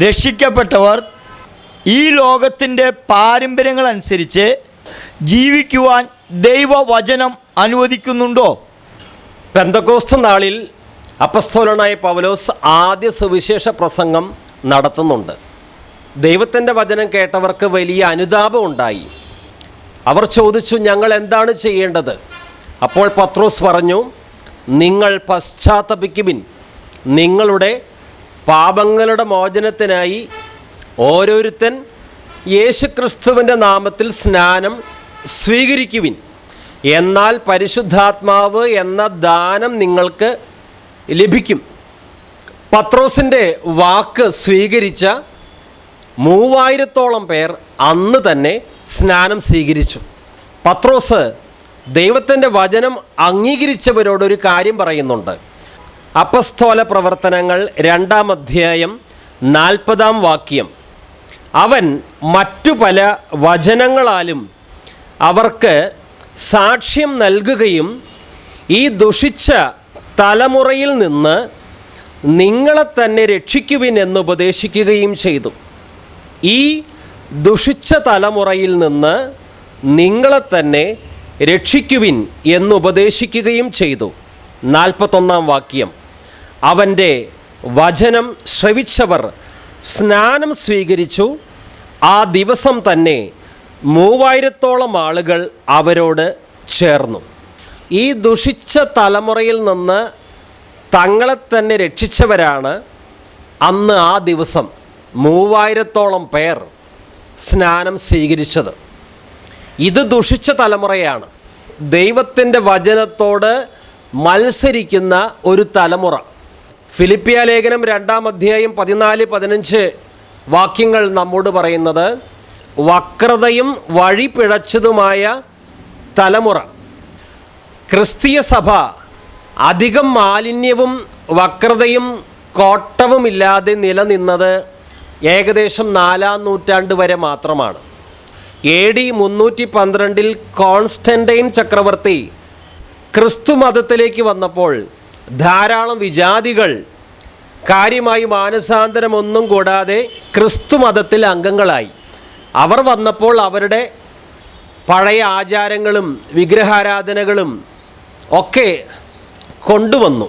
രക്ഷിക്കപ്പെട്ടവർ ഈ ലോകത്തിൻ്റെ പാരമ്പര്യങ്ങൾ അനുസരിച്ച് ജീവിക്കുവാൻ ദൈവവചനം അനുവദിക്കുന്നുണ്ടോ? പെന്തക്കോസ്ത് നാളിൽ അപ്പസ്തോലനായ പൗലോസ് ആദ്യ സുവിശേഷ പ്രസംഗം നടത്തുന്നുണ്ട്. ദൈവത്തിൻ്റെ വചനം കേട്ടവർക്ക് വലിയ അനുതാപം ഉണ്ടായി. അവർ ചോദിച്ചു, ഞങ്ങൾ എന്താണ് ചെയ്യേണ്ടത്? അപ്പോൾ പത്രോസ് പറഞ്ഞു, നിങ്ങൾ പശ്ചാത്തപിക്കുവിൻ. നിങ്ങളുടെ പാപങ്ങളുടെ മോചനത്തിനായി ഓരോരുത്തൻ യേശുക്രിസ്തുവിൻ്റെ നാമത്തിൽ സ്നാനം സ്വീകരിക്കുവിൻ. എന്നാൽ പരിശുദ്ധാത്മാവ് എന്ന ദാനം നിങ്ങൾക്ക് ലഭിക്കും. പത്രോസിൻ്റെ വാക്ക് സ്വീകരിച്ച 3000-ഓളം പേർ അന്ന് തന്നെ സ്നാനം സ്വീകരിച്ചു. പത്രോസ് ദൈവത്തിൻ്റെ വചനം അംഗീകരിച്ചവരോടൊരു കാര്യം പറയുന്നുണ്ട്. അപ്പസ്തോല പ്രവർത്തനങ്ങൾ 2-ാം അധ്യായം 40-ാം വാക്യം. അവൻ മറ്റു പല വചനങ്ങളാലും അവർക്ക് സാക്ഷ്യം നൽകുകയും ഈ ദുഷിച്ച തലമുറയിൽ നിന്ന് നിങ്ങളെ തന്നെ രക്ഷിക്കുവിൻ എന്നുപദേശിക്കുകയും ചെയ്തു. ഈ ദുഷിച്ച തലമുറയിൽ നിന്ന് നിങ്ങളെ തന്നെ രക്ഷിക്കുവിൻ എന്നുപദേശിക്കുകയും ചെയ്തു. 41-ാം വാക്യം. അവൻ്റെ വചനം ശ്രവിച്ചവർ സ്നാനം സ്വീകരിച്ചു. ആ ദിവസം തന്നെ 3000-ഓളം ആളുകൾ അവരോട് ചേർന്നു. ഈ ദുഷിച്ച തലമുറയിൽ നിന്ന് തങ്ങളെ തന്നെ രക്ഷിച്ചവരാണ് അന്ന് ആ ദിവസം 3000-ഓളം പേർ സ്നാനം സ്വീകരിച്ചത്. ഇത് ദുഷിച്ച തലമുറയാണ്. ദൈവത്തിൻ്റെ വചനത്തോട് മത്സരിക്കുന്ന ഒരു തലമുറ. ഫിലിപ്പിയ ലേഖനം 2-ാം അധ്യായം 14-15 വാക്യങ്ങൾ നമ്മോട് പറയുന്നത്, വക്രതയും വഴി പിഴച്ചതുമായ തലമുറ. ക്രിസ്തീയ സഭ അധികം മാലിന്യവും വക്രതയും കോട്ടവുമില്ലാതെ നിലനിന്നത് ഏകദേശം 4-ാം നൂറ്റാണ്ട് വരെ മാത്രമാണ്. AD 312 കോൺസ്റ്റന്റൈൻ ചക്രവർത്തി ക്രിസ്തു മതത്തിലേക്ക് വന്നപ്പോൾ ധാരാളം വിജാതികൾ കാര്യമായി മാനസാന്തരമൊന്നും കൂടാതെ ക്രിസ്തു മതത്തിൽ അംഗങ്ങളായി. അവർ വന്നപ്പോൾ അവരുടെ പഴയ ആചാരങ്ങളും വിഗ്രഹാരാധനകളും ഒക്കെ കൊണ്ടുവന്നു.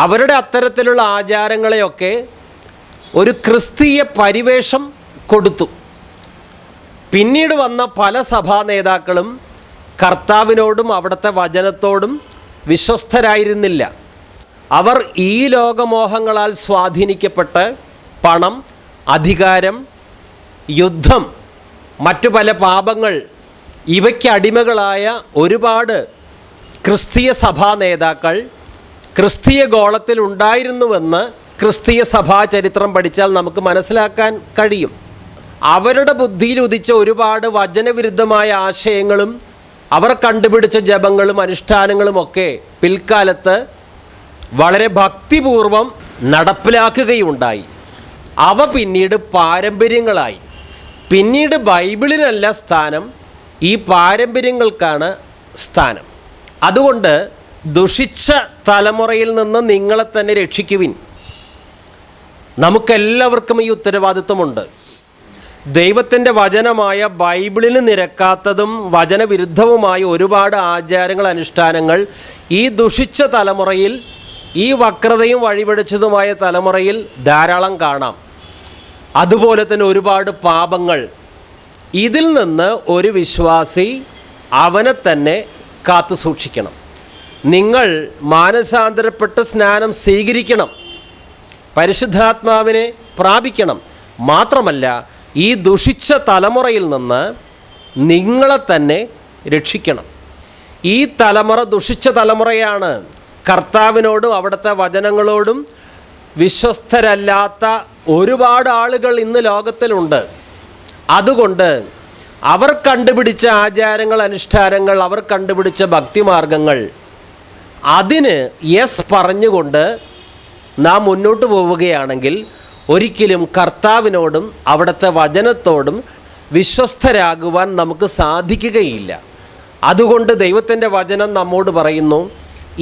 അവരുടെ അത്തരത്തിലുള്ള ആചാരങ്ങളെയൊക്കെ ഒരു ക്രിസ്തീയ പരിവേഷം കൊടുത്തു. പിന്നീട് വന്ന പല സഭാ നേതാക്കളും കർത്താവിനോടും അവിടുത്തെ വചനത്തോടും വിശ്വസ്തരായിരുന്നില്ല. അവർ ഈ ലോകമോഹങ്ങളാൽ സ്വാധീനിക്കപ്പെട്ട് പണം, അധികാരം, യുദ്ധം, മറ്റു പല പാപങ്ങൾ ഇവയ്ക്ക് അടിമകളായ ഒരുപാട് ക്രിസ്തീയ സഭാ നേതാക്കൾ ക്രിസ്തീയ ഗോളത്തിൽ ഉണ്ടായിരുന്നുവെന്ന് ക്രിസ്തീയ സഭാ ചരിത്രം പഠിച്ചാൽ നമുക്ക് മനസ്സിലാക്കാൻ കഴിയും. അവരുടെ ബുദ്ധിയിൽ ഉദിച്ച ഒരുപാട് വചനവിരുദ്ധമായ ആശയങ്ങളും അവർ കണ്ടുപിടിച്ച ജപങ്ങളും അനുഷ്ഠാനങ്ങളുമൊക്കെ പിൽക്കാലത്ത് വളരെ ഭക്തിപൂർവം നടപ്പിലാക്കുകയുണ്ടായി. അവ പിന്നീട് പാരമ്പര്യങ്ങളായി. പിന്നീട് ബൈബിളിനല്ല സ്ഥാനം, ഈ പാരമ്പര്യങ്ങൾക്കാണ് സ്ഥാനം. അതുകൊണ്ട് ദുഷിച്ച തലമുറയിൽ നിന്ന് നിങ്ങളെ തന്നെ രക്ഷിക്കുവിൻ. നമുക്കെല്ലാവർക്കും ഈ ഉത്തരവാദിത്വമുണ്ട്. ദൈവത്തിൻ്റെ വചനമായ ബൈബിളിന് നിരക്കാത്തതും വചനവിരുദ്ധവുമായ ഒരുപാട് ആചാരങ്ങൾ, അനുഷ്ഠാനങ്ങൾ ഈ ദുഷിച്ച തലമുറയിൽ, ഈ വക്രതയും വഴിപിഴച്ചതുമായ തലമുറയിൽ ധാരാളം കാണാം. അതുപോലെ തന്നെ ഒരുപാട് പാപങ്ങൾ. ഇതിൽ നിന്ന് ഒരു വിശ്വാസി അവനെ തന്നെ കാത്തു സൂക്ഷിക്കണം. നിങ്ങൾ മാനസാന്തരപ്പെട്ട് സ്നാനം സ്വീകരിക്കണം, പരിശുദ്ധാത്മാവിനെ പ്രാപിക്കണം. മാത്രമല്ല, ഈ ദുഷിച്ച തലമുറയിൽ നിന്ന് നിങ്ങളെ തന്നെ രക്ഷിക്കണം. ഈ തലമുറ ദുഷിച്ച തലമുറയാണ്. കർത്താവിനോടും അവിടുത്തെ വചനങ്ങളോടും വിശ്വസ്തരല്ലാത്ത ഒരുപാട് ആളുകൾ ഇന്ന് ലോകത്തിലുണ്ട്. അതുകൊണ്ട് അവർ കണ്ടുപിടിച്ച ആചാരങ്ങൾ, അനുഷ്ഠാനങ്ങൾ, അവർ കണ്ടുപിടിച്ച ഭക്തിമാർഗങ്ങൾ, അതിന് യെസ് പറഞ്ഞുകൊണ്ട് നാം മുന്നോട്ട് പോവുകയാണെങ്കിൽ ഒരിക്കലും കർത്താവിനോടും അവിടുത്തെ വചനത്തോടും വിശ്വസ്തരാകുവാൻ നമുക്ക് സാധിക്കുകയില്ല. അതുകൊണ്ട് ദൈവത്തിൻ്റെ വചനം നമ്മോട് പറയുന്നു,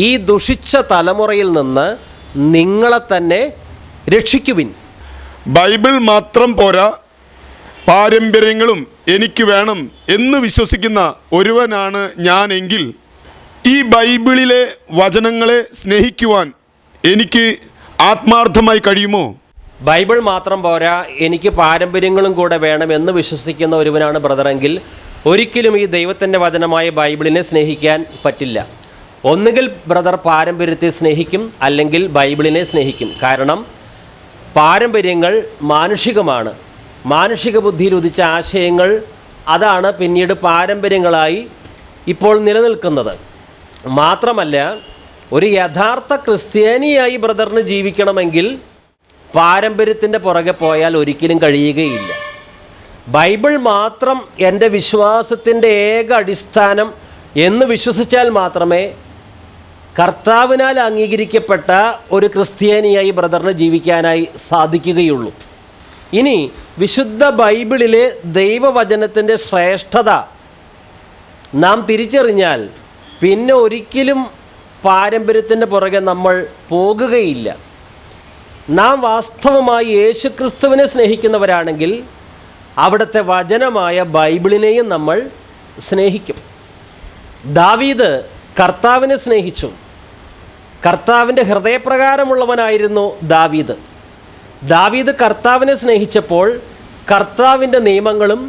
ഈ ദുഷിച്ച തലമുറയിൽ നിന്ന് നിങ്ങളെ തന്നെ രക്ഷിക്കുവിൻ. ബൈബിൾ മാത്രം പോരാ, പാരമ്പര്യങ്ങളും എനിക്ക് വേണം എന്ന് വിശ്വസിക്കുന്ന ഒരുവനാണ് ഞാനെങ്കിൽ ഈ ബൈബിളിലെ വചനങ്ങളെ സ്നേഹിക്കുവാൻ എനിക്ക് ആത്മാർത്ഥമായി കഴിയുമോ? ബൈബിൾ മാത്രം പോരാ, എനിക്ക് പാരമ്പര്യങ്ങളും കൂടെ വേണമെന്ന് വിശ്വസിക്കുന്ന ഒരുവനാണ് ബ്രദറെങ്കിൽ ഒരിക്കലും ഈ ദൈവത്തിൻ്റെ വചനമായ ബൈബിളിനെ സ്നേഹിക്കാൻ പറ്റില്ല. ഒന്നുകിൽ ബ്രദർ പാരമ്പര്യത്തെ സ്നേഹിക്കും, അല്ലെങ്കിൽ ബൈബിളിനെ സ്നേഹിക്കും. കാരണം പാരമ്പര്യങ്ങൾ മാനുഷികമാണ്. മാനുഷിക ബുദ്ധിയിൽ ഉദിച്ച ആശയങ്ങൾ അതാണ് പിന്നീട് പാരമ്പര്യങ്ങളായി ഇപ്പോൾ നിലനിൽക്കുന്നത്. മാത്രമല്ല, ഒരു യഥാർത്ഥ ക്രിസ്ത്യാനിയായി ബ്രദറിന് ജീവിക്കണമെങ്കിൽ പാരമ്പര്യത്തിൻ്റെ പുറകെ പോയാൽ ഒരിക്കലും കഴിയുകയില്ല. ബൈബിൾ മാത്രം എൻ്റെ വിശ്വാസത്തിൻ്റെ ഏക അടിസ്ഥാനം എന്ന് വിശ്വസിച്ചാൽ മാത്രമേ കർത്താവിനാൽ അംഗീകരിക്കപ്പെട്ട ഒരു ക്രിസ്ത്യാനിയായി ബ്രദറിന് ജീവിക്കാനായി സാധിക്കുകയുള്ളൂ. ഇനി വിശുദ്ധ ബൈബിളിലെ ദൈവവചനത്തിൻ്റെ ശ്രേഷ്ഠത നാം തിരിച്ചറിഞ്ഞാൽ പിന്നെ ഒരിക്കലും പാരമ്പര്യത്തിൻ്റെ പുറകെ നമ്മൾ പോകുകയില്ല. നാം വാസ്തവമായി യേശുക്രിസ്തുവിനെ സ്നേഹിക്കുന്നവരാണെങ്കിൽ അവിടുത്തെ വചനമായ ബൈബിളിനെയും നമ്മൾ സ്നേഹിക്കും. ദാവീദ് കർത്താവിനെ സ്നേഹിച്ചു. കർത്താവിൻ്റെ ഹൃദയപ്രകാരമുള്ളവനായിരുന്നു ദാവീദ്. ദാവീദ് കർത്താവിനെ സ്നേഹിച്ചപ്പോൾ കർത്താവിൻ്റെ നിയമങ്ങളും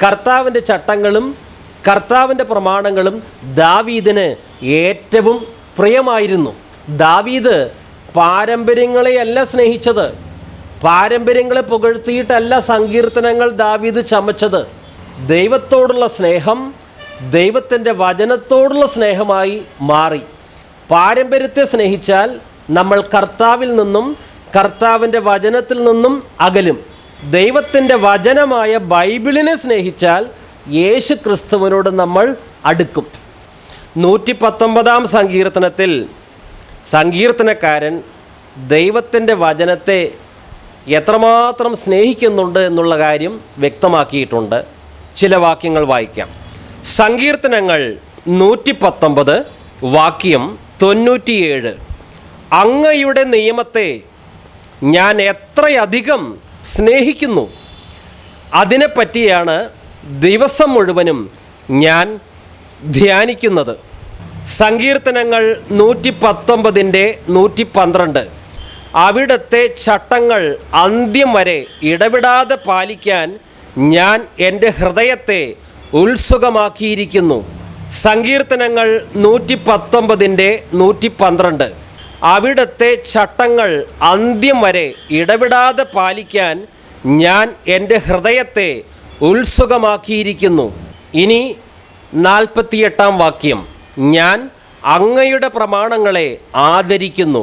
കർത്താവിൻ്റെ ചട്ടങ്ങളും കർത്താവിൻ്റെ പ്രമാണങ്ങളും ദാവീദിന് ഏറ്റവും പ്രിയമായിരുന്നു. ദാവീദ് പാരമ്പര്യങ്ങളെയല്ല സ്നേഹിച്ചത്. പാരമ്പര്യങ്ങളെ പുകഴ്ത്തിയിട്ടല്ല സങ്കീർത്തനങ്ങൾ ദാവീദ് ചമച്ചത്. ദൈവത്തോടുള്ള സ്നേഹം ദൈവത്തിൻ്റെ വചനത്തോടുള്ള സ്നേഹമായി മാറി. പാരമ്പര്യത്തെ സ്നേഹിച്ചാൽ നമ്മൾ കർത്താവിൽ നിന്നും കർത്താവിൻ്റെ വചനത്തിൽ നിന്നും അകലും. ദൈവത്തിൻ്റെ വചനമായ ബൈബിളിനെ സ്നേഹിച്ചാൽ യേശു ക്രിസ്തുവിനോട് നമ്മൾ അടുക്കും. 119 സങ്കീർത്തനത്തിൽ സങ്കീർത്തനക്കാരൻ ദൈവത്തിൻ്റെ വചനത്തെ എത്രമാത്രം സ്നേഹിക്കുന്നുണ്ട് എന്നുള്ള കാര്യം വ്യക്തമാക്കിയിട്ടുണ്ട്. ചില വാക്യങ്ങൾ വായിക്കാം. സങ്കീർത്തനങ്ങൾ 119 വാക്യം 97. അങ്ങയുടെ നിയമത്തെ ഞാൻ എത്രയധികം സ്നേഹിക്കുന്നു, അതിനെപ്പറ്റിയാണ് ദിവസം മുഴുവനും ഞാൻ ധ്യാനിക്കുന്നത്. സങ്കീർത്തനങ്ങൾ 119 112. അവിടുത്തെ ചട്ടങ്ങൾ അന്ത്യം വരെ ഇടവിടാതെ പാലിക്കാൻ ഞാൻ എൻ്റെ ഹൃദയത്തെ ഉത്സുകമാക്കിയിരിക്കുന്നു. സങ്കീർത്തനങ്ങൾ 119 112. അവിടുത്തെ ചട്ടങ്ങൾ അന്ത്യം വരെ ഇടവിടാതെ പാലിക്കാൻ ഞാൻ എൻ്റെ ഹൃദയത്തെ ഉത്സുകമാക്കിയിരിക്കുന്നു. ഇനി 48 വാക്യം. ഞാൻ അങ്ങയുടെ പ്രമാണങ്ങളെ ആദരിക്കുന്നു,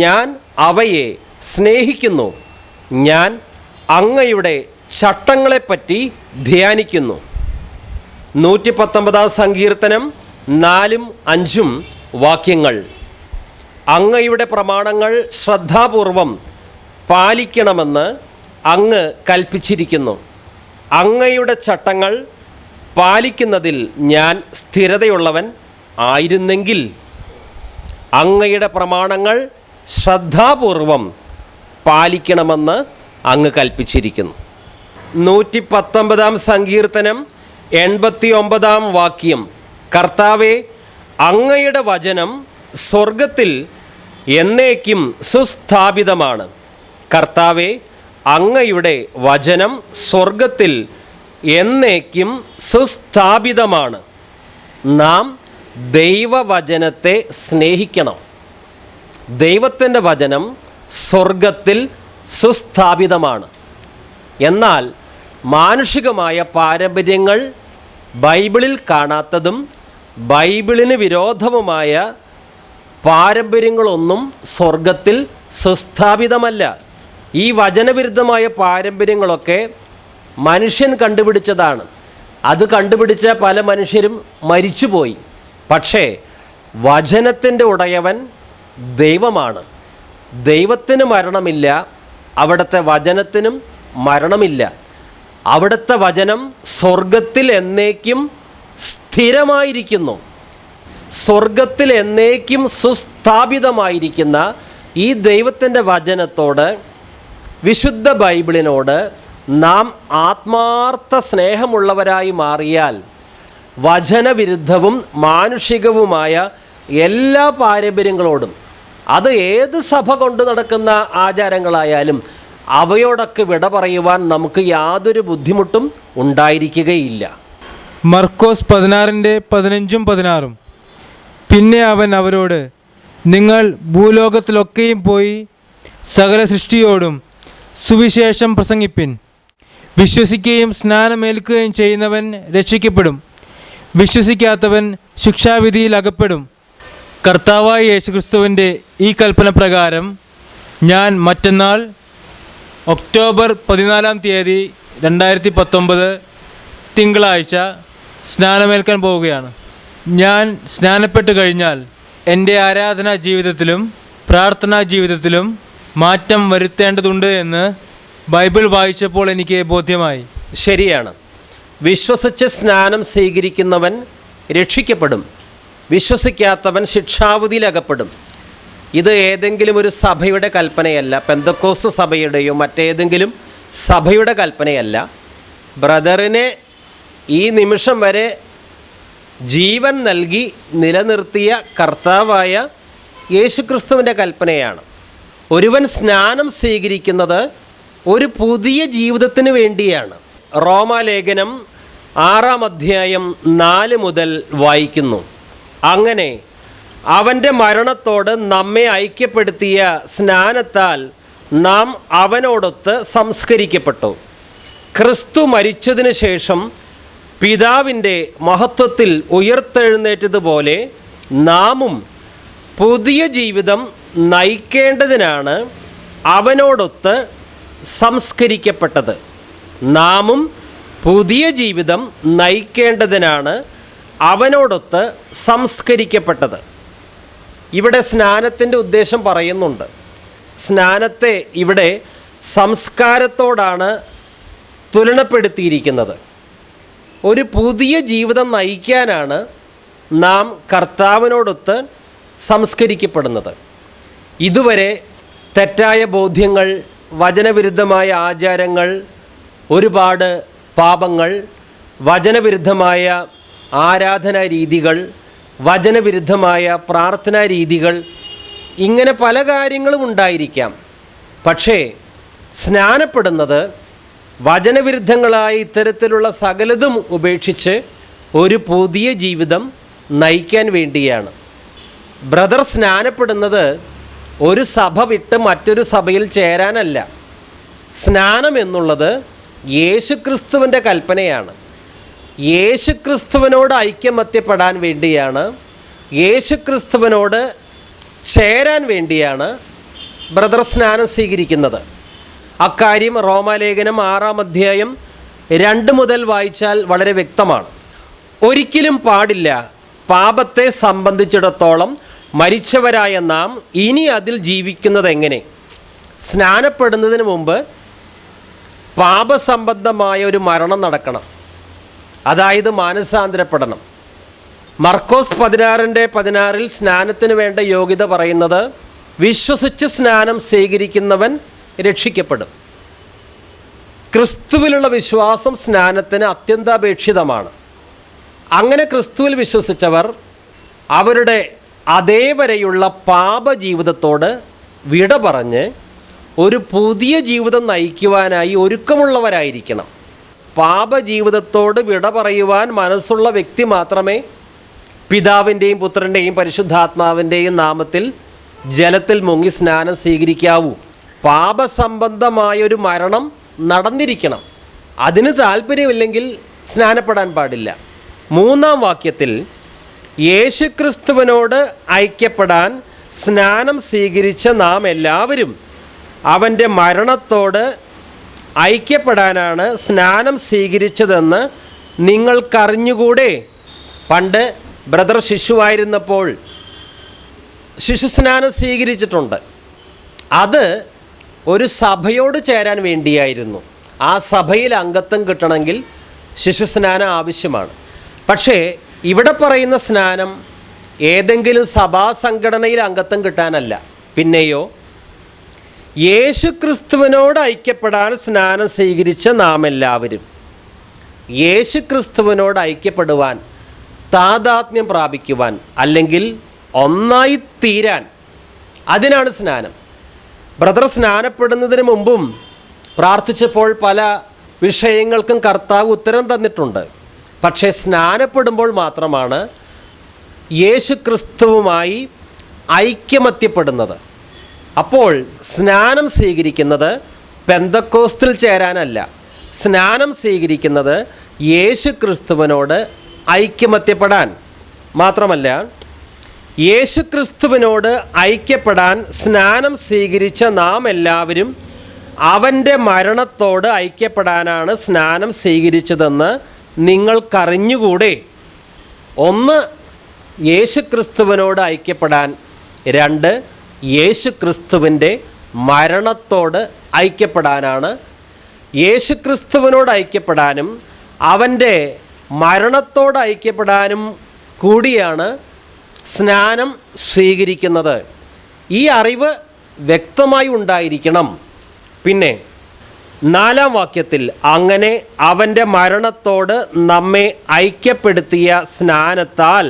ഞാൻ അവയെ സ്നേഹിക്കുന്നു, ഞാൻ അങ്ങയുടെ ചട്ടങ്ങളെപ്പറ്റി ധ്യാനിക്കുന്നു. 119 സങ്കീർത്തനം 4 5 വാക്യങ്ങൾ. അങ്ങയുടെ പ്രമാണങ്ങൾ ശ്രദ്ധാപൂർവം പാലിക്കണമെന്ന് അങ്ങ് കൽപ്പിച്ചിരിക്കുന്നു. അങ്ങയുടെ ചട്ടങ്ങൾ പാലിക്കുന്നതിൽ ഞാൻ സ്ഥിരതയുള്ളവൻ ആയിരുന്നെങ്കിൽ. അങ്ങയുടെ പ്രമാണങ്ങൾ ശ്രദ്ധാപൂർവം പാലിക്കണമെന്ന് അങ്ങ് കൽപ്പിച്ചിരിക്കുന്നു. 119 സങ്കീർത്തനം 89 വാക്യം. കർത്താവേ, അങ്ങയുടെ വചനം സ്വർഗത്തിൽ എന്നേക്കും സുസ്ഥാപിതമാണ്. കർത്താവേ, അങ്ങയുടെ വചനം സ്വർഗത്തിൽ എന്നേക്കും സുസ്ഥാപിതമാണ്. നാം ദൈവവചനത്തെ സ്നേഹിക്കണം. ദൈവത്തിൻ്റെ വചനം സ്വർഗത്തിൽ സുസ്ഥാപിതമാണ്. എന്നാൽ മാനുഷികമായ പാരമ്പര്യങ്ങൾ, ബൈബിളിൽ കാണാത്തതും ബൈബിളിന് വിരോധവുമായ പാരമ്പര്യങ്ങളൊന്നും സ്വർഗത്തിൽ സുസ്ഥാപിതമല്ല. ഈ വചനവിരുദ്ധമായ പാരമ്പര്യങ്ങളൊക്കെ മനുഷ്യൻ കണ്ടുപിടിച്ചതാണ്. അത് കണ്ടുപിടിച്ച പല മനുഷ്യരും മരിച്ചുപോയി. പക്ഷേ വചനത്തിൻ്റെ ഉടയവൻ ദൈവമാണ്. ദൈവത്തിന് മരണമില്ല, അവിടുത്തെ വചനത്തിനും മരണമില്ല. അവിടുത്തെ വചനം സ്വർഗത്തിൽ എന്നേക്കും സ്ഥിരമായിരിക്കുന്നു. സ്വർഗത്തിൽ എന്നേക്കും സുസ്ഥാപിതമായിരിക്കുന്ന ഈ ദൈവത്തിൻ്റെ വചനത്തോട്, വിശുദ്ധ ബൈബിളിനോട് നാം ആത്മാർത്ഥ സ്നേഹമുള്ളവരായി മാറിയാൽ വചനവിരുദ്ധവും മാനുഷികവുമായ എല്ലാ പാരമ്പര്യങ്ങളോടും, അത് ഏത് സഭ കൊണ്ട് നടക്കുന്ന ആചാരങ്ങളായാലും, അവയോടൊക്കെ വിട പറയുവാൻ നമുക്ക് യാതൊരു ബുദ്ധിമുട്ടും ഉണ്ടായിരിക്കുകയില്ല. മർക്കോസ് 16:15-16. പിന്നെ അവൻ അവരോട്, നിങ്ങൾ ഭൂലോകത്തിലൊക്കെയും പോയി സകല സൃഷ്ടിയോടും സുവിശേഷം പ്രസംഗിപ്പിൻ. വിശ്വസിക്കുകയും സ്നാനമേൽക്കുകയും ചെയ്യുന്നവൻ രക്ഷിക്കപ്പെടും, വിശ്വസിക്കാത്തവൻ ശിക്ഷാവിധിയിൽ അകപ്പെടും. കർത്താവായ യേശുക്രിസ്തുവിൻ്റെ ഈ കൽപ്പന പ്രകാരം ഞാൻ മറ്റന്നാൾ ഒക്ടോബർ 14 2019 തിങ്കളാഴ്ച സ്നാനമേൽക്കാൻ പോവുകയാണ്. ഞാൻ സ്നാനപ്പെട്ട് കഴിഞ്ഞാൽ എൻ്റെ ആരാധനാ ജീവിതത്തിലും പ്രാർത്ഥനാ ജീവിതത്തിലും മാറ്റം വരുത്തേണ്ടതുണ്ട് എന്ന് ബൈബിൾ വായിച്ചപ്പോൾ എനിക്ക് ബോധ്യമായി. ശരിയാണ്. വിശ്വസിച്ച് സ്നാനം സ്വീകരിക്കുന്നവൻ രക്ഷിക്കപ്പെടും, വിശ്വസിക്കാത്തവൻ ശിക്ഷാവിധിയിലകപ്പെടും. ഇത് ഏതെങ്കിലും ഒരു സഭയുടെ കൽപ്പനയല്ല, പെന്തക്കോസ്ത് സഭയുടെയോ മറ്റേതെങ്കിലും സഭയുടെ കൽപ്പനയല്ല. ബ്രദറിനെ ഈ നിമിഷം വരെ ജീവൻ നൽകി നിലനിർത്തിയ കർത്താവായ യേശുക്രിസ്തുവിൻ്റെ കൽപ്പനയാണ്. ഒരുവൻ സ്നാനം സ്വീകരിക്കുന്നത് ഒരു പുതിയ ജീവിതത്തിന് വേണ്ടിയാണ്. റോമാലേഖനം 6:4 മുതൽ വായിക്കുന്നു. അങ്ങനെ അവൻ്റെ മരണത്തോട് നമ്മെ ഐക്യപ്പെടുത്തിയ സ്നാനത്താൽ നാം അവനോടൊത്ത് സംസ്കരിക്കപ്പെട്ടു. ക്രിസ്തു മരിച്ചതിന് ശേഷം പിതാവിൻ്റെ മഹത്വത്തിൽ ഉയർത്തെഴുന്നേറ്റതുപോലെ നാമും പുതിയ ജീവിതം നയിക്കേണ്ടതിനാണ് അവനോടൊത്ത് സംസ്കരിക്കപ്പെട്ടത്. നാമും പുതിയ ജീവിതം നയിക്കേണ്ടതിനാണ് അവനോടൊത്ത് സംസ്കരിക്കപ്പെട്ടത്. ഇവിടെ സ്നാനത്തിൻ്റെ ഉദ്ദേശം പറയുന്നുണ്ട്. സ്നാനത്തെ ഇവിടെ സംസ്കാരത്തോടാണ് തുലനപ്പെടുത്തിയിരിക്കുന്നത്. ഒരു പുതിയ ജീവിതം നയിക്കാനാണ് നാം കർത്താവിനോടൊത്ത് സംസ്കരിക്കപ്പെടുന്നത്. ഇതുവരെ തെറ്റായ ബോധ്യങ്ങൾ, വചനവിരുദ്ധമായ ആചാരങ്ങൾ, ഒരുപാട് പാപങ്ങൾ, വചനവിരുദ്ധമായ ആരാധനാ രീതികൾ, വചനവിരുദ്ധമായ പ്രാർത്ഥനാ രീതികൾ, ഇങ്ങനെ പല കാര്യങ്ങളും ഉണ്ടായിരിക്കാം. പക്ഷേ സ്നാനപ്പെടുന്നത് വചനവിരുദ്ധങ്ങളായ ഇത്തരത്തിലുള്ള സകലതും ഉപേക്ഷിച്ച് ഒരു പുതിയ ജീവിതം നയിക്കാൻ വേണ്ടിയാണ്. ബ്രദർ സ്നാനപ്പെടുന്നത് ഒരു സഭ വിട്ട് മറ്റൊരു സഭയിൽ ചേരാനല്ല. സ്നാനം എന്നുള്ളത് യേശുക്രിസ്തുവിൻ്റെ കൽപ്പനയാണ്. യേശുക്രിസ്തുവിനോട് ഐക്യമത്യപ്പെടാൻ വേണ്ടിയാണ്, യേശുക്രിസ്തുവിനോട് ചേരാൻ വേണ്ടിയാണ് ബ്രദർ സ്നാനം സ്വീകരിക്കുന്നത്. അക്കാര്യം റോമാലേഖനം 6:2 മുതൽ വായിച്ചാൽ വളരെ വ്യക്തമാണ്. ഒരിക്കലും പാടില്ല, പാപത്തെ സംബന്ധിച്ചിടത്തോളം മരിച്ചവരായ നാം ഇനി അതിൽ ജീവിക്കുന്നത് എങ്ങനെ? സ്നാനപ്പെടുന്നതിന് മുമ്പ് പാപസംബന്ധമായ ഒരു മരണം നടക്കണം, അതായത് മാനസാന്തരപ്പെടണം. മർക്കോസ് 16:16 സ്നാനത്തിന് വേണ്ട യോഗ്യത പറയുന്നത് വിശ്വസിച്ച് സ്നാനം സ്വീകരിക്കുന്നവൻ രക്ഷിക്കപ്പെടും. ക്രിസ്തുവിലുള്ള വിശ്വാസം സ്നാനത്തിന് അത്യന്താപേക്ഷിതമാണ്. അങ്ങനെ ക്രിസ്തുവിൽ വിശ്വസിച്ചവർ അവരുടെ അതേവരെയുള്ള പാപജീവിതത്തോട് വിട പറഞ്ഞ് ഒരു പുതിയ ജീവിതം നയിക്കുവാനായി ഒരുക്കമുള്ളവരായിരിക്കണം. പാപജീവിതത്തോട് വിട പറയുവാൻ മനസ്സുള്ള വ്യക്തി മാത്രമേ പിതാവിൻ്റെയും പുത്രൻ്റെയും പരിശുദ്ധാത്മാവിൻ്റെയും നാമത്തിൽ ജലത്തിൽ മുങ്ങി സ്നാനം സ്വീകരിക്കാവൂ. പാപസംബന്ധമായൊരു മരണം നടന്നിരിക്കണം. അതിന് താല്പര്യമില്ലെങ്കിൽ സ്നാനപ്പെടാൻ പാടില്ല. 3-ാം വാക്യത്തിൽ യേശുക്രിസ്തുവിനോട് ഐക്യപ്പെടാൻ സ്നാനം സ്വീകരിച്ച നാം എല്ലാവരും അവൻ്റെ മരണത്തോട് ഐക്യപ്പെടാനാണ് സ്നാനം സ്വീകരിച്ചതെന്ന് നിങ്ങൾക്കറിഞ്ഞുകൂടെ? പണ്ട് ബ്രദർ ശിശുവായിരുന്നപ്പോൾ ശിശുസ്നാനം സ്വീകരിച്ചിട്ടുണ്ട്. അത് ഒരു സഭയോട് ചേരാൻ വേണ്ടിയായിരുന്നു. ആ സഭയിൽ അംഗത്വം കിട്ടണമെങ്കിൽ ശിശുസ്നാനം ആവശ്യമാണ്. പക്ഷേ ഇവിടെ പറയുന്ന സ്നാനം ഏതെങ്കിലും സഭാ സംഘടനയിൽ അംഗത്വം കിട്ടാനല്ല. പിന്നെയോ യേശുക്രിസ്തുവിനോട് ഐക്യപ്പെടാൻ സ്നാനം സ്വീകരിച്ച നാം എല്ലാവരും യേശുക്രിസ്തുവിനോട് ഐക്യപ്പെടുവാൻ, താദാത്മ്യം പ്രാപിക്കുവാൻ, അല്ലെങ്കിൽ ഒന്നായി തീരാൻ, അതിനാണ് സ്നാനം. ബ്രദർ സ്നാനപ്പെടുന്നതിന് മുമ്പും പ്രാർത്ഥിച്ചപ്പോൾ പല വിഷയങ്ങൾക്കും കർത്താവ് ഉത്തരം തന്നിട്ടുണ്ട്. പക്ഷേ സ്നാനപ്പെടുമ്പോൾ മാത്രമാണ് യേശുക്രിസ്തുവുമായി ഐക്യമത്യപ്പെടുന്നത്. അപ്പോൾ സ്നാനം സ്വീകരിക്കുന്നത് പെന്തക്കോസ്തിൽ ചേരാനല്ല, സ്നാനം സ്വീകരിക്കുന്നത് യേശുക്രിസ്തുവിനോട് ഐക്യമത്യപ്പെടാൻ. മാത്രമല്ല, യേശുക്രിസ്തുവിനോട് ഐക്യപ്പെടാൻ സ്നാനം സ്വീകരിച്ച നാം എല്ലാവരും അവൻ്റെ മരണത്തോട് ഐക്യപ്പെടാനാണ് സ്നാനം സ്വീകരിച്ചതെന്ന് നിങ്ങൾക്കറിഞ്ഞുകൂടെ? ഒന്ന്, യേശുക്രിസ്തുവിനോട് ഐക്യപ്പെടാൻ. രണ്ട്, യേശുക്രിസ്തുവിൻ്റെ മരണത്തോട് ഐക്യപ്പെടാനാണ്. യേശുക്രിസ്തുവിനോട് ഐക്യപ്പെടാനും അവൻ്റെ മരണത്തോട് ഐക്യപ്പെടാനും കൂടിയാണ് സ്നാനം സ്വീകരിക്കുന്നത്. ഈ അറിവ് വ്യക്തമായി ഉണ്ടായിരിക്കണം. പിന്നെ 4-ാം വാക്യത്തിൽ അങ്ങനെ അവൻ്റെ മരണത്തോട് നമ്മെ ഐക്യപ്പെടുത്തിയ സ്നാനത്താൽ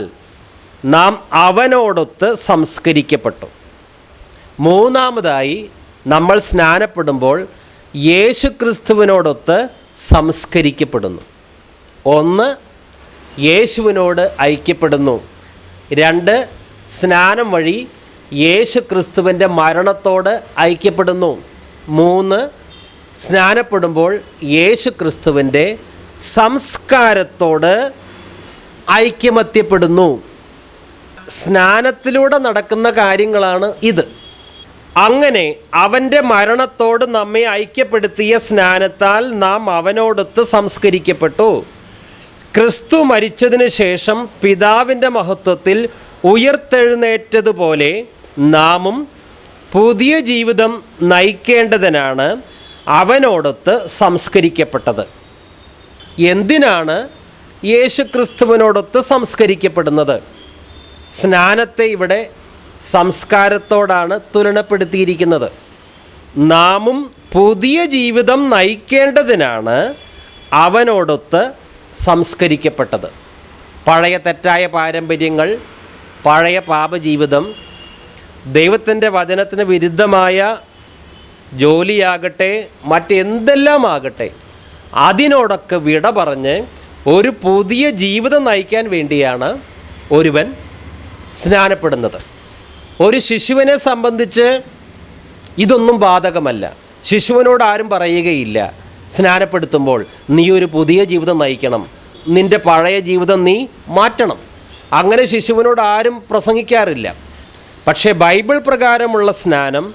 നാം അവനോടൊത്ത് സംസ്കരിക്കപ്പെട്ടു. മൂന്നാമതായി നമ്മൾ സ്നാനപ്പെടുമ്പോൾ യേശുക്രിസ്തുവിനോടൊത്ത് സംസ്കരിക്കപ്പെടുന്നു. ഒന്ന്, യേശുവിനോട് ഐക്യപ്പെടുന്നു. രണ്ട്, സ്നാനം വഴി യേശുക്രിസ്തുവിൻ്റെ മരണത്തോട് ഐക്യപ്പെടുന്നു. മൂന്ന്, സ്നാനപ്പെടുമ്പോൾ യേശുക്രിസ്തുവിൻ്റെ സംസ്കാരത്തോട് ഐക്യമത്യപ്പെടുന്നു. സ്നാനത്തിലൂടെ നടക്കുന്ന കാര്യങ്ങളാണ് ഇത്. അങ്ങനെ അവൻ്റെ മരണത്തോട് നമ്മെ ഐക്യപ്പെടുത്തിയ സ്നാനത്താൽ നാം അവനോടൊത്ത് സംസ്കരിക്കപ്പെട്ടു. ക്രിസ്തു മരിച്ചതിന് ശേഷം പിതാവിൻ്റെ മഹത്വത്തിൽ ഉയർത്തെഴുന്നേറ്റതുപോലെ നാമും പുതിയ ജീവിതം നയിക്കേണ്ടതിനാണ് അവനോടൊത്ത് സംസ്കരിക്കപ്പെട്ടത്. എന്തിനാണ് യേശുക്രിസ്തുവിനോടൊത്ത് സംസ്കരിക്കപ്പെടുന്നത്? സ്നാനത്തെ ഇവിടെ സംസ്കാരത്തോടാണ് തുലനപ്പെടുത്തിയിരിക്കുന്നത്. നാമും പുതിയ ജീവിതം നയിക്കേണ്ടതിനാണ് അവനോടൊത്ത് സംസ്കരിക്കപ്പെട്ടത്. പഴയ തെറ്റായ പാരമ്പര്യങ്ങൾ, പഴയ പാപജീവിതം, ദൈവത്തിൻ്റെ വചനത്തിന് വിരുദ്ധമായ ജോലിയാകട്ടെ മറ്റെന്തെല്ലാം ആകട്ടെ, അതിനോടൊക്കെ വിട പറഞ്ഞ് ഒരു പുതിയ ജീവിതം നയിക്കാൻ വേണ്ടിയാണ് ഒരുവൻ സ്നാനപ്പെടുന്നത്. ഒരു ശിശുവിനെ സംബന്ധിച്ച് ഇതൊന്നും ബാധകമല്ല. ശിശുവിനോട് ആരും പറയുകയില്ല സ്നാനപ്പെടുത്തുമ്പോൾ നീ ഒരു പുതിയ ജീവിതം നയിക്കണം, നിൻ്റെ പഴയ ജീവിതം നീ മാറ്റണം. അങ്ങനെ ശിശുവിനോട് ആരും പ്രസംഗിക്കാറില്ല. പക്ഷേ ബൈബിൾ പ്രകാരമുള്ള സ്നാനം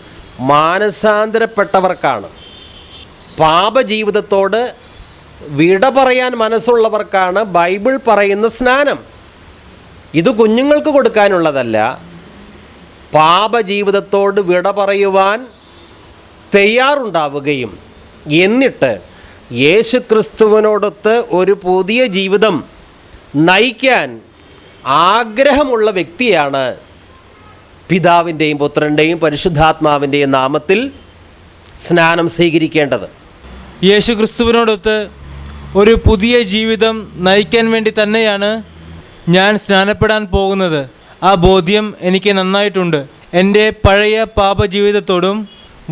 മാനസാന്തരപ്പെട്ടവർക്കാണ്. പാപജീവിതത്തോട് വിട പറയാൻ മനസ്സുള്ളവർക്കാണ് ബൈബിൾ പറയുന്ന സ്നാനം. ഇത് കുഞ്ഞുങ്ങൾക്ക് കൊടുക്കാനുള്ളതല്ല. പാപജീവിതത്തോട് വിട പറയുവാൻ തയ്യാറുണ്ടാവുകയും എന്നിട്ട് യേശുക്രിസ്തുവിനോടൊത്ത് ഒരു പുതിയ ജീവിതം നയിക്കാൻ ആഗ്രഹമുള്ള വ്യക്തിയാണ് പിതാവിൻ്റെയും പുത്രൻ്റെയും പരിശുദ്ധാത്മാവിൻ്റെയും നാമത്തിൽ സ്നാനം സ്വീകരിക്കേണ്ടത്. യേശുക്രിസ്തുവിനോടൊത്ത് ഒരു പുതിയ ജീവിതം നയിക്കാൻ വേണ്ടി തന്നെയാണ് ഞാൻ സ്നാനപ്പെടാൻ പോകുന്നത്. ആ ബോധ്യം എനിക്ക് നന്നായിട്ടുണ്ട്. എൻ്റെ പഴയ പാപജീവിതത്തോടും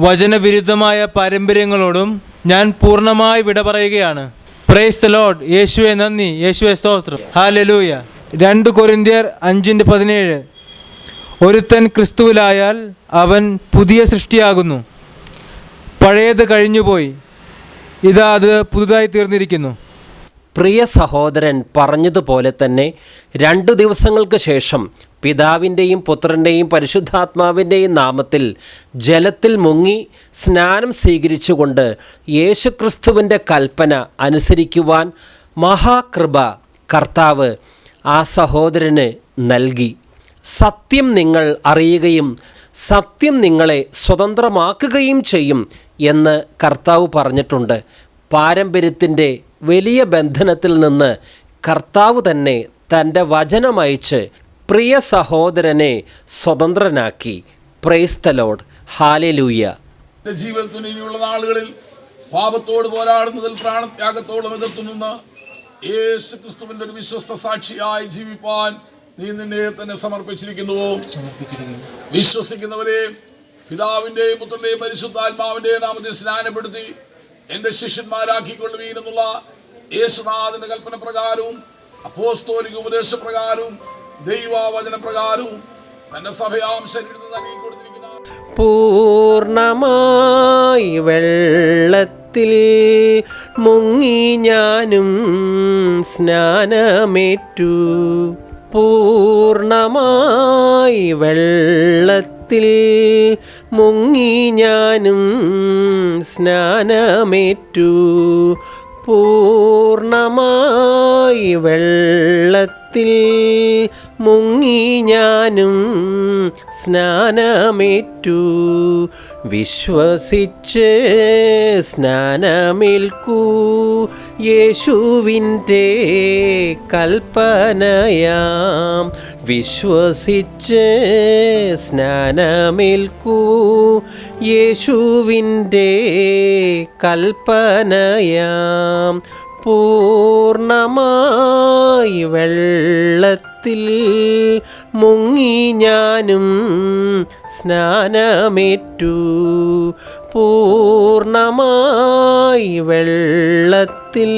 വചനവിരുദ്ധമായ പാരമ്പര്യങ്ങളോടും ഞാൻ പൂർണ്ണമായി വിട പറയുകയാണ്. Price the Lord. യേശുവെ നന്ദി, യേശുവെ സ്തോത്രം, ഹല്ലേലൂയ. 2 കൊരിന്ത്യർ 5:17 ഒരുത്തൻ ക്രിസ്തുവിലായാൽ അവൻ പുതിയ സൃഷ്ടിയാകുന്നു, പഴയത് കഴിഞ്ഞുപോയി, ഇതാ അത് പുതുതായി തീർന്നിരിക്കുന്നു. പ്രിയ സഹോദരൻ പറഞ്ഞതുപോലെ തന്നെ 2 ദിവസങ്ങൾക്ക് ശേഷം പിതാവിൻ്റെയും പുത്രൻ്റെയും പരിശുദ്ധാത്മാവിൻ്റെയും നാമത്തിൽ ജലത്തിൽ മുങ്ങി സ്നാനം സ്വീകരിച്ചുകൊണ്ട് യേശുക്രിസ്തുവിൻ്റെ കൽപ്പന അനുസരിക്കുവാൻ മഹാകൃപ കർത്താവ് ആ സഹോദരന് നൽകി. സത്യം നിങ്ങൾ അറിയുകയും സത്യം നിങ്ങളെ സ്വതന്ത്രമാക്കുകയും ചെയ്യും എന്ന് കർത്താവ് പറഞ്ഞിട്ടുണ്ട്. പാരമ്പര്യത്തിൻ്റെ വലിയ ബന്ധനത്തിൽ നിന്ന് കർത്താവ് തന്നെ തൻ്റെ വചനമയച്ച് പ്രിയ സഹോദരനെ സ്വതന്ത്രനാക്കി. Praise the Lord. ഹല്ലേലൂയ. ജീവിതത്തിന് ഇനിയുള്ള നാളുകളിൽ പാപത്തോട് പോരാടുന്നതിൽ പ്രാണത്യാഗത്തോളം എതിർത്തുനിന്ന് യേശു ക്രിസ്തുവിന്റെ ഒരു വിശ്വസ്ത സാക്ഷിയായി ജീവിപ്പാൻ നീ നിന്നെ തന്നെ സമർപ്പിച്ചിരിക്കുന്നുവോ? വിശ്വസിക്കുന്നവരെ പിതാവിന്റെയും പുത്രന്റെയും പരിശുദ്ധാത്മാവിന്റെയും നാമത്തിൽ സ്നാനപ്പെടുത്തി എന്റെ ശിഷ്യന്മാരാക്കിക്കൊള്ളുവീൻ എന്നുള്ള യേശുനാഥന്റെ കൽപ്പന പ്രകാരവും അപ്പോസ്തോലിക ഉപദേശപ്രകാരവും ദൈവവചനപ്രകാരവും തന്റെ സഭയാം ശരീരത്തിൽ നൽകി കൊടുത്തിരിക്കുന്ന പൂർണ്ണമായി വെള്ളത്തിൽ മുങ്ങി ഞാനും സ്നാനമേറ്റു. പൂർണ്ണമായി വെള്ളത്തിൽ മുങ്ങി ഞാനും സ്നാനമേറ്റു. പൂർണ്ണമായി വെള്ളത്തിൽ മുങ്ങി ഞാനും സ്നാനമേറ്റു. വിശ്വസിച്ച് സ്നാനമേൽക്കൂ, യേശുവിൻ്റെ കൽപ്പനയാം. വിശ്വസിച്ച് സ്നാനമേൽക്കൂ, യേശുവിൻ്റെ കൽപ്പനയാം. പൂർണ്ണമായി വെള്ളത്തിൽ മുങ്ങി ഞാനും സ്നാനമേറ്റു. പൂർണ്ണമായി വെള്ളത്തിൽ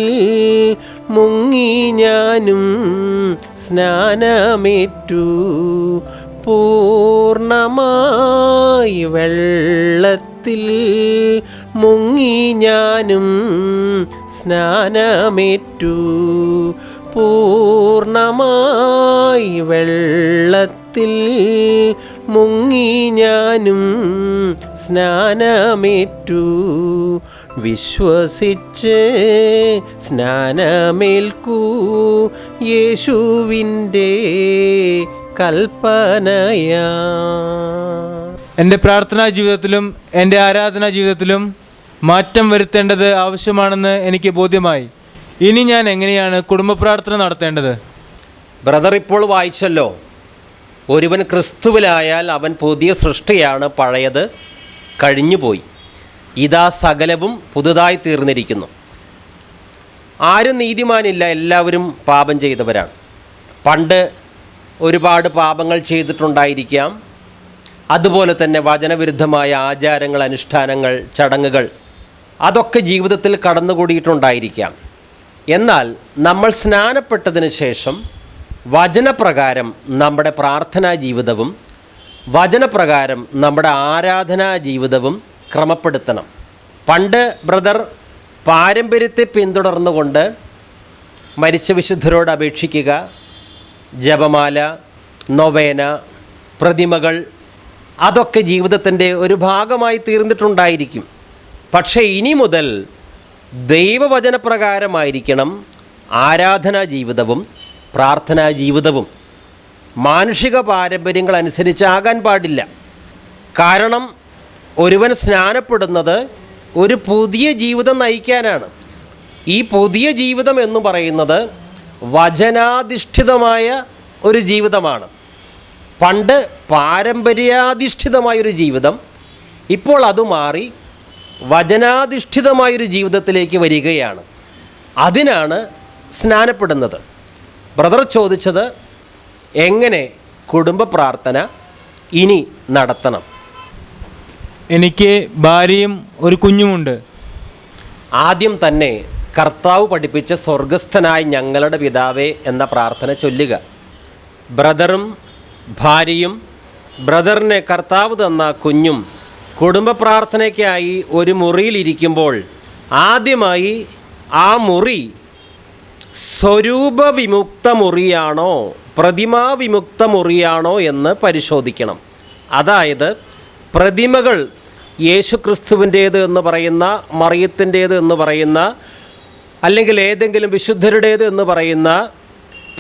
മുങ്ങി ഞാനും സ്നാനമേറ്റു. പൂർണ്ണമായി വെള്ളത്തിൽ മുങ്ങി ഞാനും സ്നാനമേറ്റു. പൂർണ്ണമായി വെള്ളത്തിൽ മുങ്ങി ഞാനും സ്നാനമേറ്റു. വിശ്വസിച്ച് സ്നാനമേൽക്കൂ, യേശുവിൻ്റെ കൽപ്പനയാ. എൻ്റെ പ്രാർത്ഥനാ ജീവിതത്തിലും എൻ്റെ ആരാധനാ ജീവിതത്തിലും മാറ്റം വരുത്തേണ്ടത് ആവശ്യമാണെന്ന് എനിക്ക് ബോധ്യമായി. ഇനി ഞാൻ എങ്ങനെയാണ് കുടുംബ പ്രാർത്ഥന നടത്തേണ്ടത്? ബ്രദർ ഇപ്പോൾ വായിച്ചല്ലോ, ഒരുവൻ ക്രിസ്തുവിലായാൽ അവൻ പുതിയ സൃഷ്ടിയാണ്, പഴയത് കഴിഞ്ഞുപോയി, ഇതാ സകലവും പുതുതായി തീർന്നിരിക്കുന്നു. ആരും നീതിമാനില്ല, എല്ലാവരും പാപം ചെയ്തവരാണ്. പണ്ട് ഒരുപാട് പാപങ്ങൾ ചെയ്തിട്ടുണ്ടായിരിക്കാം. അതുപോലെ തന്നെ വചനവിരുദ്ധമായ ആചാരങ്ങൾ, അനുഷ്ഠാനങ്ങൾ, ചടങ്ങുകൾ അതൊക്കെ ജീവിതത്തിൽ കടന്നുകൂടിയിട്ടുണ്ടായിരിക്കാം. എന്നാൽ നമ്മൾ സ്നാനപ്പെട്ടതിന് ശേഷം വചനപ്രകാരം നമ്മുടെ പ്രാർത്ഥനാ ജീവിതവും വചനപ്രകാരം നമ്മുടെ ആരാധനാ ജീവിതവും ക്രമപ്പെടുത്തണം. പണ്ട് ബ്രദർ പാരമ്പര്യത്തെ പിന്തുടർന്നുകൊണ്ട് മരിച്ച വിശുദ്ധരോട് അപേക്ഷിക്കുക, ജപമാല, നൊവേന, പ്രതിമകൾ അതൊക്കെ ജീവിതത്തിൻ്റെ ഒരു ഭാഗമായി തീർന്നിട്ടുണ്ടായിരിക്കും. പക്ഷേ ഇനി മുതൽ ദൈവവചനപ്രകാരമായിരിക്കണം ആരാധനാ ജീവിതവും പ്രാർത്ഥനാ ജീവിതവും. മാനുഷിക പാരമ്പര്യങ്ങൾ അനുസരിച്ചാകാൻ പാടില്ല. കാരണം ഒരുവൻ സ്നാനപ്പെടുന്നത് ഒരു പുതിയ ജീവിതം നയിക്കാനാണ്. ഈ പുതിയ ജീവിതം എന്ന് പറയുന്നത് വചനാധിഷ്ഠിതമായ ഒരു ജീവിതമാണ്. പണ്ട് പാരമ്പര്യാധിഷ്ഠിതമായൊരു ജീവിതം, ഇപ്പോൾ അത് മാറി വചനാധിഷ്ഠിതമായൊരു ജീവിതത്തിലേക്ക് വരികയാണ്. അതിനാണ് സ്നാനപ്പെടുന്നത്. ബ്രദർ ചോദിച്ചത് എങ്ങനെ കുടുംബ പ്രാർത്ഥന ഇനി നടത്തണം? എനിക്ക് ഭാര്യയും ഒരു കുഞ്ഞുമുണ്ട്. ആദ്യം തന്നെ കർത്താവ് പഠിപ്പിച്ച സ്വർഗസ്ഥനായ ഞങ്ങളുടെ പിതാവേ എന്ന പ്രാർത്ഥന ചൊല്ലുക. ബ്രദറും ഭാര്യയും ബ്രദറിനെ കർത്താവ് തന്ന കുഞ്ഞും കുടുംബ പ്രാർത്ഥനയ്ക്കായി ഒരു മുറിയിലിരിക്കുമ്പോൾ ആദ്യമായി ആ മുറി സ്വരൂപവിമുക്ത മുറിയാണോ പ്രതിമാവിമുക്ത മുറിയാണോ എന്ന് പരിശോധിക്കണം. അതായത് പ്രതിമകൾ യേശുക്രിസ്തുവിൻ്റേത് എന്ന് പറയുന്ന, മറിയത്തിൻ്റേത് എന്ന് പറയുന്ന, അല്ലെങ്കിൽ ഏതെങ്കിലും വിശുദ്ധരുടേത് എന്ന് പറയുന്ന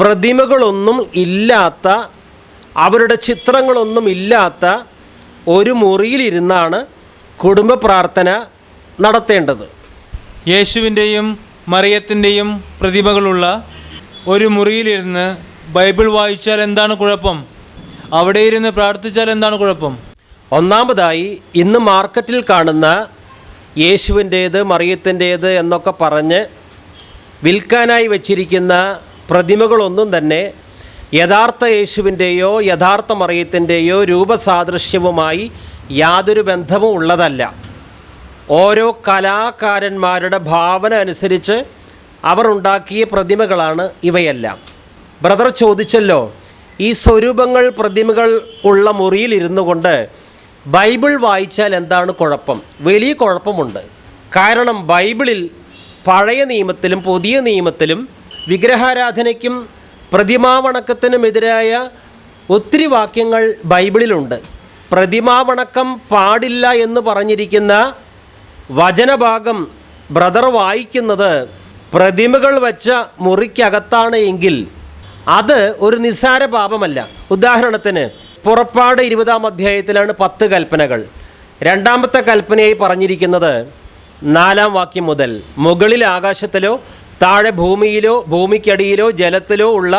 പ്രതിമകളൊന്നും ഇല്ലാത്ത, അവരുടെ ചിത്രങ്ങളൊന്നും ഇല്ലാത്ത ഒരു മുറിയിലിരുന്നാണ് കുടുംബ പ്രാർത്ഥന നടത്തേണ്ടത്. യേശുവിൻ്റെയും മറിയത്തിൻ്റെയും പ്രതിമകളുള്ള ഒരു മുറിയിലിരുന്ന് ബൈബിൾ വായിച്ചാൽ എന്താണ് കുഴപ്പം? അവിടെ ഇരുന്ന് പ്രാർത്ഥിച്ചാൽ എന്താണ് കുഴപ്പം? ഒന്നാമതായി, ഇന്ന് മാർക്കറ്റിൽ കാണുന്ന യേശുവിൻ്റേത് മറിയത്തിൻ്റേത് എന്നൊക്കെ പറഞ്ഞ് വിൽക്കാനായി വച്ചിരിക്കുന്ന പ്രതിമകളൊന്നും തന്നെ യഥാർത്ഥ യേശുവിൻ്റെയോ യഥാർത്ഥ മറിയത്തിൻ്റെയോ രൂപസാദൃശ്യവുമായി യാതൊരു ബന്ധവും ഉള്ളതല്ല. ഓരോ കലാകാരന്മാരുടെ ഭാവന അനുസരിച്ച് അവർ ഉണ്ടാക്കിയ പ്രതിമകളാണ് ഇവയെല്ലാം. ബ്രദർ ചോദിച്ചല്ലോ, ഈ സ്വരൂപങ്ങൾ പ്രതിമകൾ ഉള്ള മുറിയിൽ ഇരുന്നു കൊണ്ട് ബൈബിൾ വായിച്ചാൽ എന്താണ് കുഴപ്പം? വലിയ കുഴപ്പമുണ്ട്. കാരണം ബൈബിളിൽ പഴയ നിയമത്തിലും പുതിയ നിയമത്തിലും വിഗ്രഹാരാധനയ്ക്കും പ്രതിമാവണക്കത്തിനുമെതിരായ ഒത്തിരി വാക്യങ്ങൾ ബൈബിളിലുണ്ട്. പ്രതിമാവണക്കം പാടില്ല എന്ന് പറഞ്ഞിരിക്കുന്ന വചനഭാഗം ബ്രദർ വായിക്കുന്നത് പ്രതിമകൾ വച്ച മുറിക്കകത്താണ് എങ്കിൽ അത് ഒരു നിസ്സാര പാപമല്ല. ഉദാഹരണത്തിന് പുറപ്പാട് 20-ാം അധ്യായത്തിലാണ് 10 കൽപ്പനകൾ. 2-ാമത്തെ കൽപ്പനയായി പറഞ്ഞിരിക്കുന്നത് 4-ാം വാക്യം മുതൽ, മുകളിൽ ആകാശത്തിലോ താഴെ ഭൂമിയിലോ ഭൂമിക്കടിയിലോ ജലത്തിലോ ഉള്ള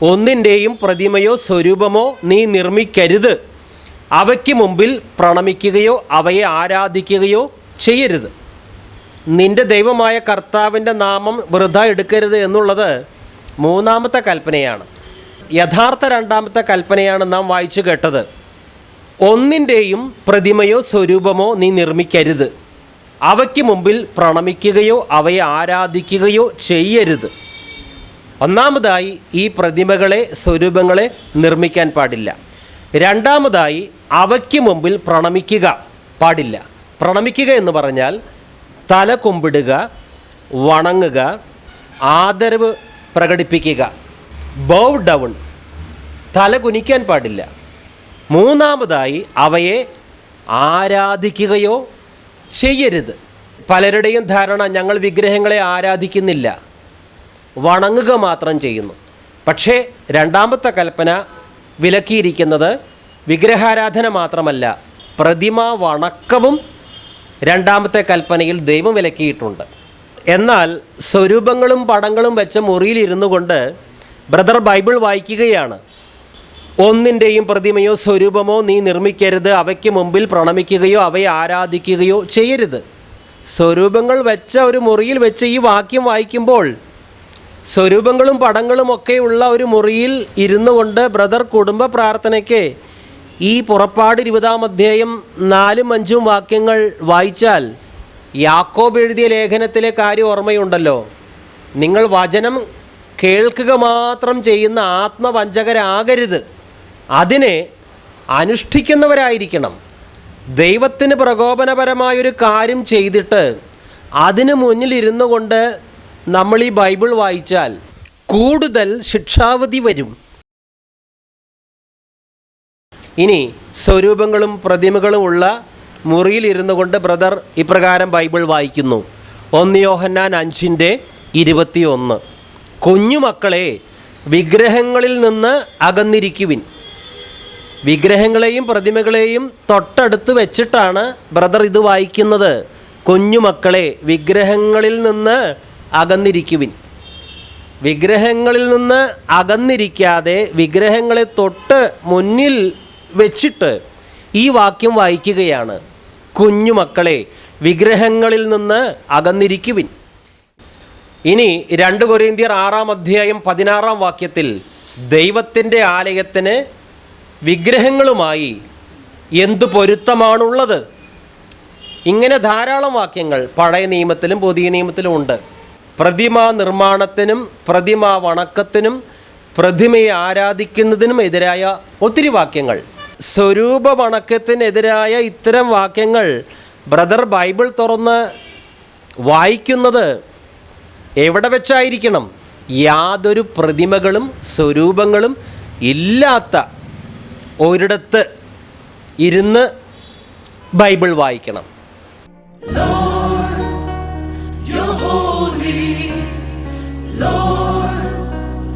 ഒന്നിൻ്റെയും പ്രതിമയോ സ്വരൂപമോ നീ നിർമ്മിക്കരുത്. അവയ്ക്ക് മുമ്പിൽ പ്രണമിക്കുകയോ അവയെ ആരാധിക്കുകയോ ചെയ്യരുത്. നിന്റെ ദൈവമായ കർത്താവിൻ്റെ നാമം വൃഥ എടുക്കരുത് എന്നുള്ളത് 3-ാമത്തെ കൽപ്പനയാണ്. യഥാർത്ഥ 2-ാമത്തെ കൽപ്പനയാണ് നാം വായിച്ചു കേട്ടത്. ഒന്നിൻ്റെയും പ്രതിമയോ സ്വരൂപമോ നീ നിർമ്മിക്കരുത്. അവയ്ക്ക് മുമ്പിൽ പ്രണമിക്കുകയോ അവയെ ആരാധിക്കുകയോ ചെയ്യരുത്. ഒന്നാമതായി, ഈ പ്രതിമകളെ സ്വരൂപങ്ങളെ നിർമ്മിക്കാൻ പാടില്ല. 2-ാമതായി, അവയ്ക്ക് മുമ്പിൽ പ്രണമിക്കുക പാടില്ല. പ്രണമിക്കുക എന്ന് പറഞ്ഞാൽ തല കുമ്പിടുക, വണങ്ങുക, ആദരവ് പ്രകടിപ്പിക്കുക. ബൗ ഡൗൺ, തല കുനിക്കാൻ പാടില്ല. 3-ാമതായി, അവയെ ആരാധിക്കുകയോ ചെയ്യരുത്. പലരുടെയും ധാരണ, ഞങ്ങൾ വിഗ്രഹങ്ങളെ ആരാധിക്കുന്നില്ല, വണങ്ങുക മാത്രം ചെയ്യുന്നു. പക്ഷേ 2-ാമത്തെ കൽപ്പന വിലക്കിയിരിക്കുന്നത് വിഗ്രഹാരാധന മാത്രമല്ല, പ്രതിമാ വണക്കവും 2-ാമത്തെ കൽപ്പനയിൽ ദൈവം വിലക്കിയിട്ടുണ്ട്. എന്നാൽ സ്വരൂപങ്ങളും പടങ്ങളും വെച്ച മുറിയിൽ ഇരുന്നു കൊണ്ട് ബ്രദർ ബൈബിൾ വായിക്കുകയാണ്. ഒന്നിൻ്റെയും പ്രതിമയോ സ്വരൂപമോ നീ നിർമ്മിക്കരുത്. അവയ്ക്ക് മുമ്പിൽ പ്രണമിക്കുകയോ അവയെ ആരാധിക്കുകയോ ചെയ്യരുത്. സ്വരൂപങ്ങൾ വെച്ച ഒരു മുറിയിൽ വെച്ച് ഈ വാക്യം വായിക്കുമ്പോൾ സ്വരൂപങ്ങളും പടങ്ങളും ഒക്കെയുള്ള ഒരു മുറിയിൽ ഇരുന്നു കൊണ്ട് ബ്രദർ കുടുംബ പ്രാർത്ഥനയ്ക്ക് ഈ പുറപ്പാട് 20-ാം അധ്യായം 4-5 വാക്യങ്ങൾ വായിച്ചാൽ യാക്കോബ് എഴുതിയ ലേഖനത്തിലെ കാര്യം ഓർമ്മയുണ്ടല്ലോ. നിങ്ങൾ വചനം കേൾക്കുക മാത്രം ചെയ്യുന്ന ആത്മവഞ്ചകരാകരുത്, അതിനെ അനുഷ്ഠിക്കുന്നവരായിരിക്കണം. ദൈവത്തിന് പ്രകോപനപരമായൊരു കാര്യം ചെയ്തിട്ട് അതിന് മുന്നിലിരുന്നു കൊണ്ട് നമ്മൾ ഈ ബൈബിൾ വായിച്ചാൽ കൂടുതൽ ശിക്ഷാവധി വരും. ഇനി സ്വരൂപങ്ങളും പ്രതിമകളും ഉള്ള മുറിയിൽ ഇരുന്നു കൊണ്ട് ബ്രദർ ഇപ്രകാരം ബൈബിൾ വായിക്കുന്നു. 1 യോഹന്നാൻ 5:21, കുഞ്ഞുമക്കളെ വിഗ്രഹങ്ങളിൽ നിന്ന് അകന്നിരിക്കുവിൻ. വിഗ്രഹങ്ങളെയും പ്രതിമകളെയും തൊട്ടടുത്ത് വെച്ചിട്ടാണ് ബ്രദർ ഇത് വായിക്കുന്നത്. കുഞ്ഞുമക്കളെ വിഗ്രഹങ്ങളിൽ നിന്ന് അകന്നിരിക്കുവിൻ. വിഗ്രഹങ്ങളിൽ നിന്ന് അകന്നിരിക്കാതെ വിഗ്രഹങ്ങളെ തൊട്ട് മുന്നിൽ വെച്ചിട്ട് ഈ വാക്യം വായിക്കുകയാണ്. കുഞ്ഞുമക്കളെ വിഗ്രഹങ്ങളിൽ നിന്ന് അകന്നിരിക്കുവിൻ. ഇനി 2 കൊരിന്ത്യർ 6-ാം അധ്യായം 16-ാം വാക്യത്തിൽ ദൈവത്തിൻ്റെ ആലയത്തിന് വിഗ്രഹങ്ങളുമായി എന്തു പൊരുത്തമാണുള്ളത്? ഇങ്ങനെ ധാരാളം വാക്യങ്ങൾ പഴയ നിയമത്തിലും പുതിയ നിയമത്തിലും ഉണ്ട്. പ്രതിമാ നിർമ്മാണത്തിനും പ്രതിമാ വണക്കത്തിനും പ്രതിമയെ ആരാധിക്കുന്നതിനും എതിരായ ഒത്തിരി വാക്യങ്ങൾ. സ്വരൂപ വണക്കത്തിനെതിരായ ഇത്തരം വാക്യങ്ങൾ ബ്രദർ ബൈബിൾ തുറന്ന് വായിക്കുന്നത് എവിടെ വെച്ചായിരിക്കണം? യാതൊരു പ്രതിമകളും സ്വരൂപങ്ങളും ഇല്ലാത്ത ഒരിടത്ത് ഇരുന്ന് ബൈബിൾ വായിക്കണം.